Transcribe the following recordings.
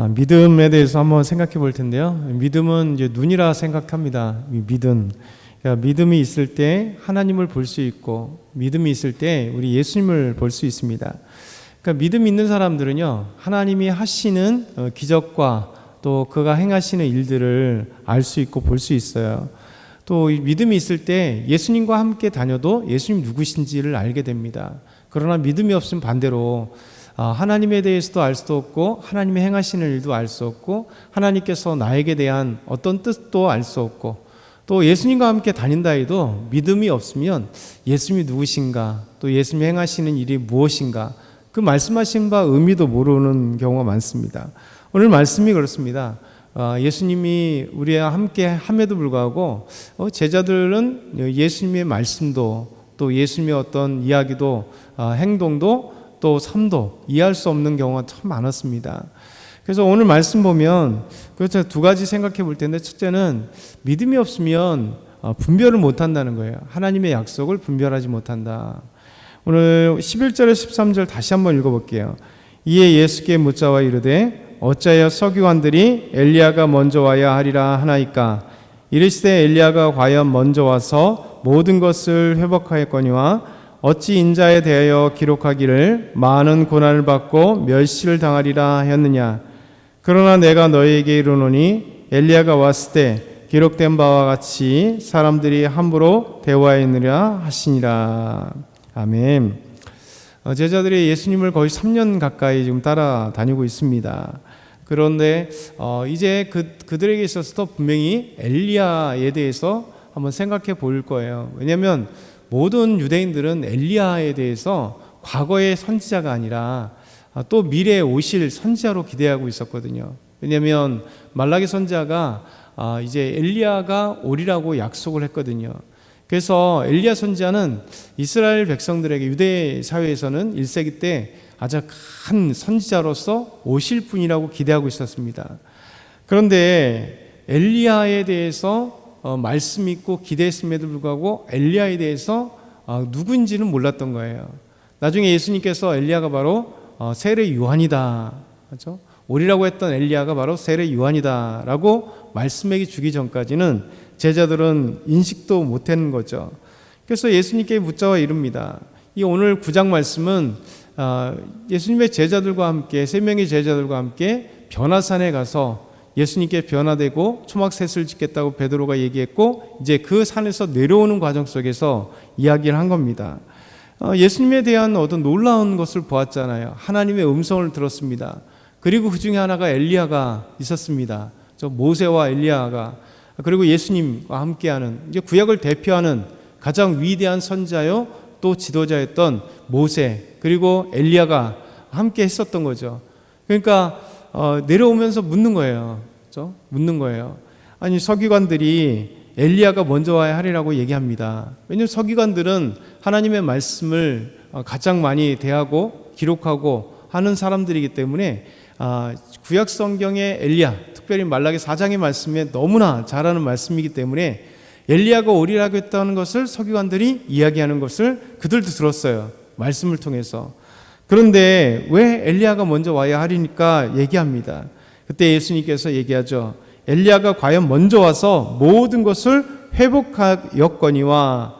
믿음에 대해서 한번 생각해 볼 텐데요. 믿음은 이제 눈이라 생각합니다. 믿음. 그러니까 믿음이 있을 때 하나님을 볼 수 있고, 믿음이 있을 때 우리 예수님을 볼 수 있습니다. 그러니까 믿음이 있는 사람들은요, 하나님이 하시는 기적과 또 그가 행하시는 일들을 알 수 있고 볼 수 있어요. 또 믿음이 있을 때 예수님과 함께 다녀도 예수님 누구신지를 알게 됩니다. 그러나 믿음이 없으면 반대로 하나님에 대해서도 알 수도 없고, 하나님의 행하시는 일도 알 수 없고, 하나님께서 나에게 대한 어떤 뜻도 알 수 없고, 또 예수님과 함께 다닌다 해도 믿음이 없으면 예수님이 누구신가, 또 예수님이 행하시는 일이 무엇인가, 그 말씀하신 바 의미도 모르는 경우가 많습니다. 오늘 말씀이 그렇습니다. 예수님이 우리와 함께 함에도 불구하고 제자들은 예수님의 말씀도, 또 예수님의 어떤 이야기도, 행동도, 또 삶도 이해할 수 없는 경우가 참 많았습니다. 그래서 오늘 말씀 보면 그렇죠, 두 가지 생각해 볼 텐데, 첫째는 믿음이 없으면 분별을 못한다는 거예요. 하나님의 약속을 분별하지 못한다. 오늘 11절에 13절 다시 한번 읽어볼게요. 이에 예수께 묻자와 이르되 어찌하여 서기관들이 엘리야가 먼저 와야 하리라 하나이까? 이르시되 엘리야가 과연 먼저 와서 모든 것을 회복하였거니와 어찌 인자에 대하여 기록하기를 많은 고난을 받고 멸시를 당하리라 하였느냐? 그러나 내가 너희에게 이르노니 엘리야가 왔을 때 기록된 바와 같이 사람들이 함부로 대화하느니라 하시니라. 아멘. 제자들이 예수님을 거의 3년 가까이 지금 따라다니고 있습니다. 그런데 이제 그들에게 있어서도 분명히 엘리야에 대해서 한번 생각해 볼 거예요. 왜냐하면 모든 유대인들은 엘리야에 대해서 과거의 선지자가 아니라 또 미래에 오실 선지자로 기대하고 있었거든요. 왜냐하면 말라기 선지자가 이제 엘리야가 오리라고 약속을 했거든요. 그래서 엘리야 선지자는 이스라엘 백성들에게 유대 사회에서는 1세기 때 아주 큰 선지자로서 오실 분이라고 기대하고 있었습니다. 그런데 엘리야에 대해서 말씀 있고 기대했음에도 불구하고 엘리야에 대해서 누구인지는 몰랐던 거예요. 나중에 예수님께서 엘리야가 바로 세례 요한이다, 그렇죠? 오리라고 했던 엘리야가 바로 세례 요한이다 라고 말씀해 주기 전까지는 제자들은 인식도 못했는 거죠. 그래서 예수님께 묻자와 이릅니다. 이 오늘 9장 말씀은 예수님의 제자들과 함께, 3명의 제자들과 함께 변화산에 가서 예수님께 변화되고 초막셋을 짓겠다고 베드로가 얘기했고, 이제 그 산에서 내려오는 과정 속에서 이야기를 한 겁니다. 예수님에 대한 어떤 놀라운 것을 보았잖아요. 하나님의 음성을 들었습니다. 그리고 그 중에 하나가 엘리야가 있었습니다. 저 모세와 엘리야가, 그리고 예수님과 함께하는, 이제 구약을 대표하는 가장 위대한 선지자요 또 지도자였던 모세, 그리고 엘리야가 함께 했었던 거죠. 그러니까 내려오면서 묻는 거예요. 그렇죠? 묻는 거예요. 아니, 서기관들이 엘리야가 먼저 와야 하리라고 얘기합니다. 왜냐하면 서기관들은 하나님의 말씀을 가장 많이 대하고 기록하고 하는 사람들이기 때문에 구약 성경의 엘리야, 특별히 말라기 4장의 말씀에 너무나 잘 아는 말씀이기 때문에 엘리야가 오리라고 했다는 것을 서기관들이 이야기하는 것을 그들도 들었어요. 말씀을 통해서. 그런데 왜 엘리야가 먼저 와야 하리니까 얘기합니다. 그때 예수님께서 얘기하죠. 엘리야가 과연 먼저 와서 모든 것을 회복하였거니와,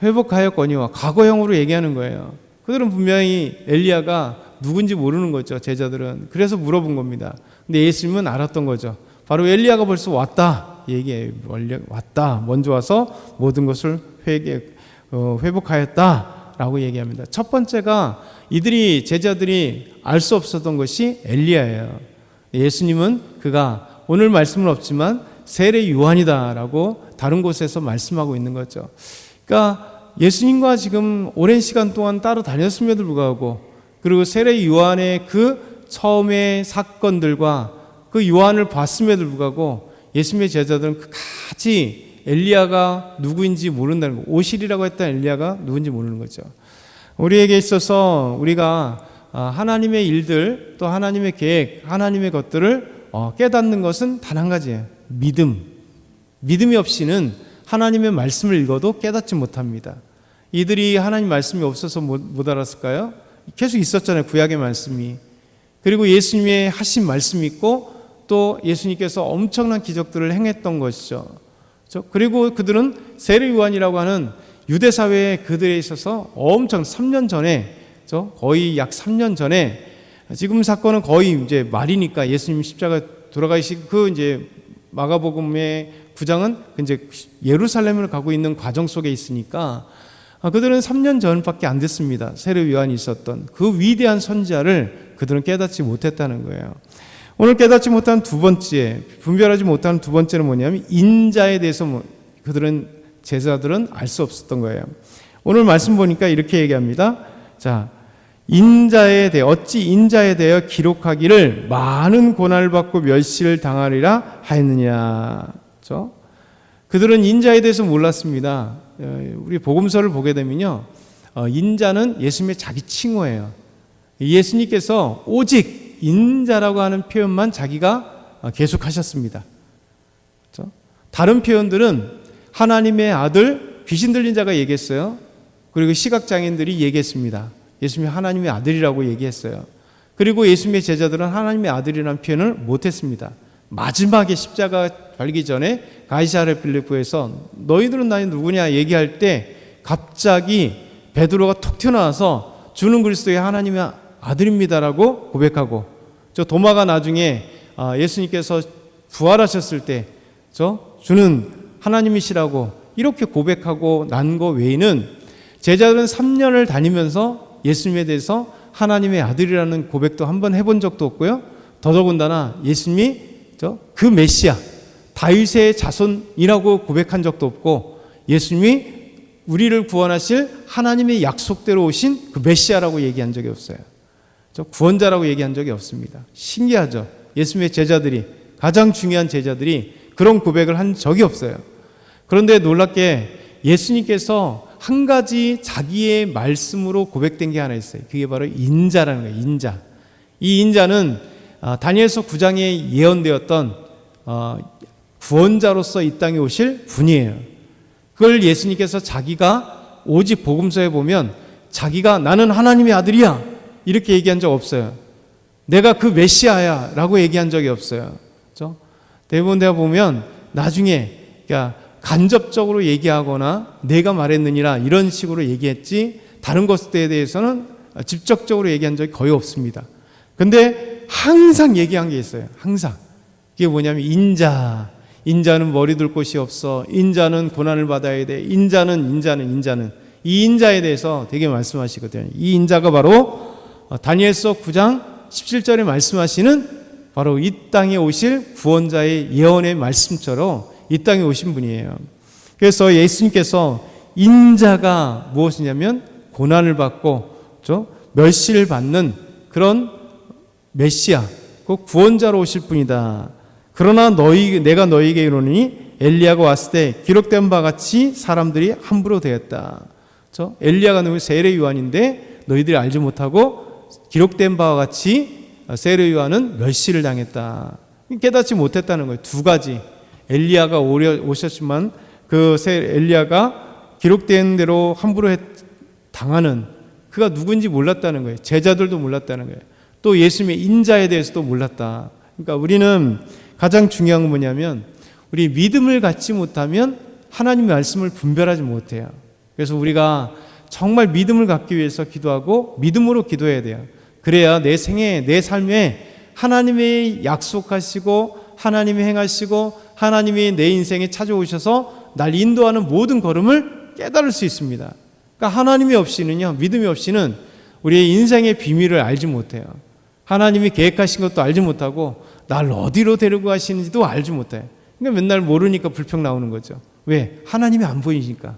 회복하였거니와 과거형으로 얘기하는 거예요. 그들은 분명히 엘리야가 누군지 모르는 거죠, 제자들은. 그래서 물어본 겁니다. 근데 예수님은 알았던 거죠. 바로 엘리야가 벌써 왔다 얘기해요. 왔다, 먼저 와서 모든 것을 회복하였다 라고 얘기합니다. 첫 번째가 제자들이 알 수 없었던 것이 엘리야예요. 예수님은 그가 오늘 말씀은 없지만 세례 요한이다 라고 다른 곳에서 말씀하고 있는 거죠. 그러니까 예수님과 지금 오랜 시간 동안 따로 다녔음에도 불구하고, 그리고 세례 요한의 그 처음의 사건들과 그 요한을 봤음에도 불구하고 예수님의 제자들은 끝까지 엘리야가 누구인지 모른다는 거, 오실이라고 했던 엘리야가 누군지 모르는 거죠. 우리에게 있어서 우리가 하나님의 일들, 또 하나님의 계획, 하나님의 것들을 깨닫는 것은 단 한 가지예요. 믿음이 없이는 하나님의 말씀을 읽어도 깨닫지 못합니다. 이들이 하나님 말씀이 없어서 못 알았을까요? 계속 있었잖아요, 구약의 말씀이. 그리고 예수님의 하신 말씀이 있고 또 예수님께서 엄청난 기적들을 행했던 것이죠. 그리고 그들은 세례 요한이라고 하는 유대 사회에 그들에 있어서 엄청 3년 전에, 거의 약 3년 전에, 지금 사건은 거의 이제 말이니까 예수님 십자가 돌아가시고 그 이제 마가복음의 9장은 이제 예루살렘을 가고 있는 과정 속에 있으니까 그들은 3년 전밖에 안 됐습니다. 세례 요한이 있었던 그 위대한 선지자를 그들은 깨닫지 못했다는 거예요. 오늘 깨닫지 못한 두 번째, 분별하지 못하는 두 번째는 뭐냐면 인자에 대해서 그들은 제자들은 알 수 없었던 거예요. 오늘 말씀 보니까 이렇게 얘기합니다. 자, 인자에 대해 어찌 인자에 대하여 기록하기를 많은 고난을 받고 멸시를 당하리라 하였느냐. 그들은 인자에 대해서 몰랐습니다. 우리 복음서를 보게 되면요, 인자는 예수님의 자기 칭호예요. 예수님께서 오직 인자라고 하는 표현만 자기가 계속하셨습니다. 다른 표현들은 하나님의 아들, 귀신 들린 자가 얘기했어요. 그리고 시각장애인들이 얘기했습니다. 예수님이 하나님의 아들이라고 얘기했어요. 그리고 예수님의 제자들은 하나님의 아들이라는 표현을 못했습니다. 마지막에 십자가 달기 전에 가이사랴 빌립보에서 너희들은 나이 누구냐 얘기할 때 갑자기 베드로가 톡 튀어나와서 주는 그리스도의 하나님의 아들입니다라고 고백하고, 도마가 나중에 예수님께서 부활하셨을 때 주는 하나님이시라고 이렇게 고백하고 난 거 외에는 제자들은 3년을 다니면서 예수님에 대해서 하나님의 아들이라는 고백도 한번 해본 적도 없고요. 더더군다나 예수님이 그 메시아, 다윗의 자손이라고 고백한 적도 없고, 예수님이 우리를 구원하실 하나님의 약속대로 오신 그 메시아라고 얘기한 적이 없어요. 구원자라고 얘기한 적이 없습니다. 신기하죠? 예수님의 제자들이, 가장 중요한 제자들이 그런 고백을 한 적이 없어요. 그런데 놀랍게 예수님께서 한 가지 자기의 말씀으로 고백된 게 하나 있어요. 그게 바로 인자라는 거예요. 인자. 이 인자는 다니엘서 9장에 예언되었던 구원자로서 이 땅에 오실 분이에요. 그걸 예수님께서 자기가 오직 복음서에 보면 자기가 나는 하나님의 아들이야 이렇게 얘기한 적 없어요. 내가 그 메시아야 라고 얘기한 적이 없어요. 그렇죠? 대부분 내가 보면 나중에 간접적으로 얘기하거나 내가 말했느니라 이런 식으로 얘기했지, 다른 것에 대해서는 직접적으로 얘기한 적이 거의 없습니다. 근데 항상 얘기한 게 있어요. 항상. 그게 뭐냐면 인자. 인자는 머리 둘 곳이 없어. 인자는 고난을 받아야 돼. 인자는. 이 인자에 대해서 되게 말씀하시거든요. 이 인자가 바로 다니엘서 9장 17절에 말씀하시는 바로 이 땅에 오실 구원자의 예언의 말씀처럼 이 땅에 오신 분이에요. 그래서 예수님께서 인자가 무엇이냐면 고난을 받고 멸시를 받는 그런 메시아, 그 구원자로 오실 분이다. 그러나 내가 너희에게 이르노니 엘리야가 왔을 때 기록된 바 같이 사람들이 함부로 되었다. 엘리야가 누구? 세례 요한인데 너희들이 알지 못하고 기록된 바와 같이 세례 요한은 멸시를 당했다. 깨닫지 못했다는 거예요. 두 가지. 엘리야가 오셨지만 그 엘리야가 기록된 대로 함부로 당하는 그가 누군지 몰랐다는 거예요. 제자들도 몰랐다는 거예요. 또 예수님의 인자에 대해서도 몰랐다. 그러니까 우리는 가장 중요한 건 뭐냐면 우리 믿음을 갖지 못하면 하나님의 말씀을 분별하지 못해요. 그래서 우리가 정말 믿음을 갖기 위해서 기도하고 믿음으로 기도해야 돼요. 그래야 내 생에, 내 삶에 하나님의 약속하시고 하나님이 행하시고 하나님이 내 인생에 찾아오셔서 날 인도하는 모든 걸음을 깨달을 수 있습니다. 그러니까 하나님이 없이는요, 믿음이 없이는 우리의 인생의 비밀을 알지 못해요. 하나님이 계획하신 것도 알지 못하고 날 어디로 데리고 가시는지도 알지 못해요. 그러니까 맨날 모르니까 불평 나오는 거죠. 왜? 하나님이 안 보이니까.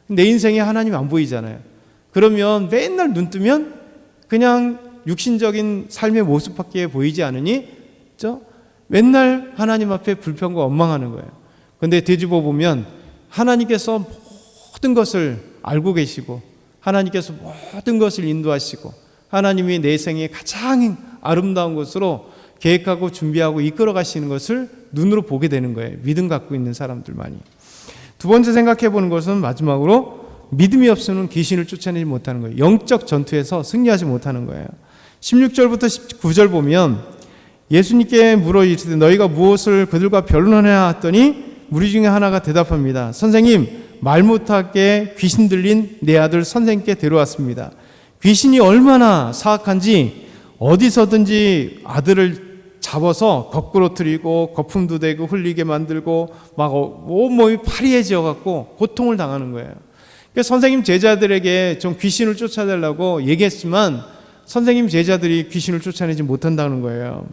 내 인생에 하나님이 안 보이잖아요. 그러면 맨날 눈 뜨면 그냥 육신적인 삶의 모습밖에 보이지 않으니 맨날 하나님 앞에 불평과 원망하는 거예요. 그런데 뒤집어 보면 하나님께서 모든 것을 알고 계시고 하나님께서 모든 것을 인도하시고 하나님이 내 생에 가장 아름다운 것으로 계획하고 준비하고 이끌어 가시는 것을 눈으로 보게 되는 거예요. 믿음 갖고 있는 사람들만이. 두 번째 생각해 보는 것은 마지막으로 믿음이 없으면 귀신을 쫓아내지 못하는 거예요. 영적 전투에서 승리하지 못하는 거예요. 16절부터 19절 보면 예수님께 물어 이르되 너희가 무엇을 그들과 변론하냐 했더니 무리 중에 하나가 대답합니다. 선생님, 말 못하게 귀신 들린 내 아들 선생님께 데려왔습니다. 귀신이 얼마나 사악한지 어디서든지 아들을 잡아서 거꾸로 들이고 거품도 대고 흘리게 만들고 막 온몸이 파리해져 갖고 고통을 당하는 거예요. 그래서 선생님 제자들에게 좀 귀신을 쫓아내려고 얘기했지만 선생님 제자들이 귀신을 쫓아내지 못한다는 거예요.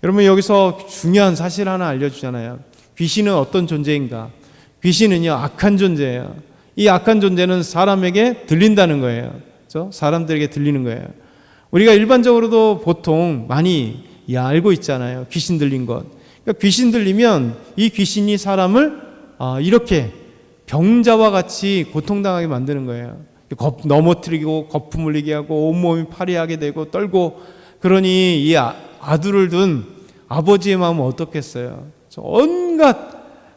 여러분, 여기서 중요한 사실 하나 알려주잖아요. 귀신은 어떤 존재인가? 귀신은요, 악한 존재예요. 이 악한 존재는 사람에게 들린다는 거예요. 그렇죠? 사람들에게 들리는 거예요. 우리가 일반적으로도 보통 많이 알고 있잖아요. 귀신 들린 것. 그러니까 귀신 들리면 이 귀신이 사람을 이렇게 병자와 같이 고통당하게 만드는 거예요. 넘어뜨리고 거품 흘리게 하고 온몸이 파리하게 되고 떨고, 그러니 이 아들을 둔 아버지의 마음은 어떻겠어요? 온갖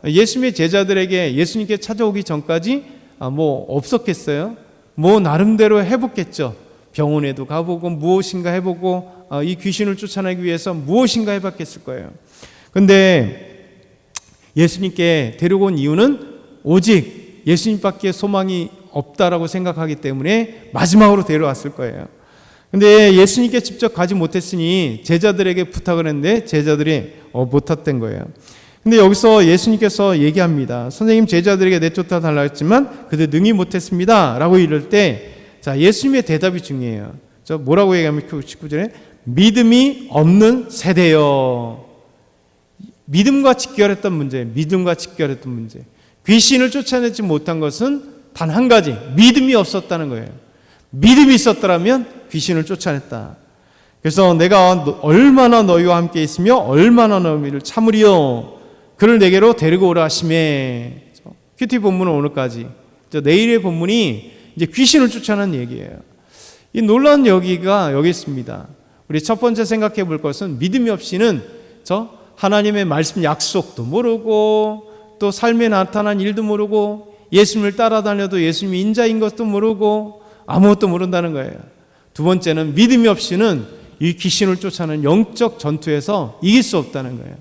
예수님의 제자들에게 예수님께 찾아오기 전까지 뭐 없었겠어요? 뭐 나름대로 해봤겠죠. 병원에도 가보고 무엇인가 해보고 이 귀신을 쫓아내기 위해서 무엇인가 해봤겠을 거예요. 근데 예수님께 데리고 온 이유는 오직 예수님밖에 소망이 없다라고 생각하기 때문에 마지막으로 데려왔을 거예요. 근데 예수님께 직접 가지 못했으니 제자들에게 부탁을 했는데 제자들이 못 탔던 거예요. 근데 여기서 예수님께서 얘기합니다. 선생님, 제자들에게 내쫓아 달라 했지만 그들 능히 못했습니다 라고 이럴 때, 자, 예수님의 대답이 중요해요. 저 뭐라고 얘기하면 19절에 믿음이 없는 세대요. 믿음과 직결했던 문제, 믿음과 직결했던 문제. 귀신을 쫓아내지 못한 것은 단 한 가지, 믿음이 없었다는 거예요. 믿음이 있었더라면 귀신을 쫓아냈다. 그래서 내가 얼마나 너희와 함께 있으며 얼마나 너희를 참으리요. 그를 내게로 데리고 오라 하시매. 큐티 본문은 오늘까지. 내일의 본문이 이제 귀신을 쫓아내는 얘기예요. 이 놀라운 여기가 여기 있습니다. 우리 첫 번째 생각해 볼 것은 믿음이 없이는 하나님의 말씀 약속도 모르고 또 삶에 나타난 일도 모르고 예수님을 따라다녀도 예수님이 인자인 것도 모르고 아무것도 모른다는 거예요. 두 번째는 믿음이 없이는 이 귀신을 쫓아내는 영적 전투에서 이길 수 없다는 거예요.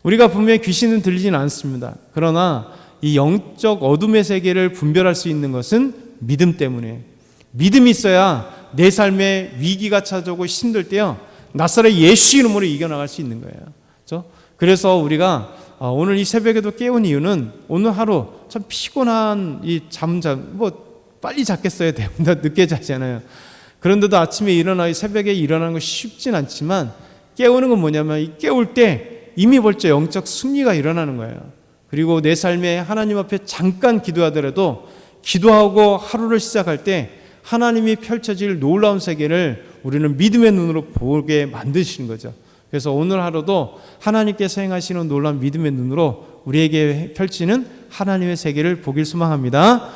우리가 분명히 귀신은 들리진 않습니다. 그러나 이 영적 어둠의 세계를 분별할 수 있는 것은 믿음 때문에, 믿음이 있어야 내 삶에 위기가 찾아오고 힘들 때요, 나사렛 예수 이름으로 이겨나갈 수 있는 거예요. 그렇죠? 그래서 우리가 오늘 이 새벽에도 깨운 이유는 오늘 하루 참 피곤한 이 빨리 잤겠어요. 대부분 늦게 자잖아요. 그런데도 아침에 일어나 새벽에 일어나는 거 쉽진 않지만 깨우는 건 뭐냐면 이 깨울 때 이미 벌써 영적 승리가 일어나는 거예요. 그리고 내 삶에 하나님 앞에 잠깐 기도하더라도 기도하고 하루를 시작할 때 하나님이 펼쳐질 놀라운 세계를 우리는 믿음의 눈으로 보게 만드시는 거죠. 그래서 오늘 하루도 하나님께서 행하시는 놀라운 믿음의 눈으로 우리에게 펼치는 하나님의 세계를 보길 소망합니다.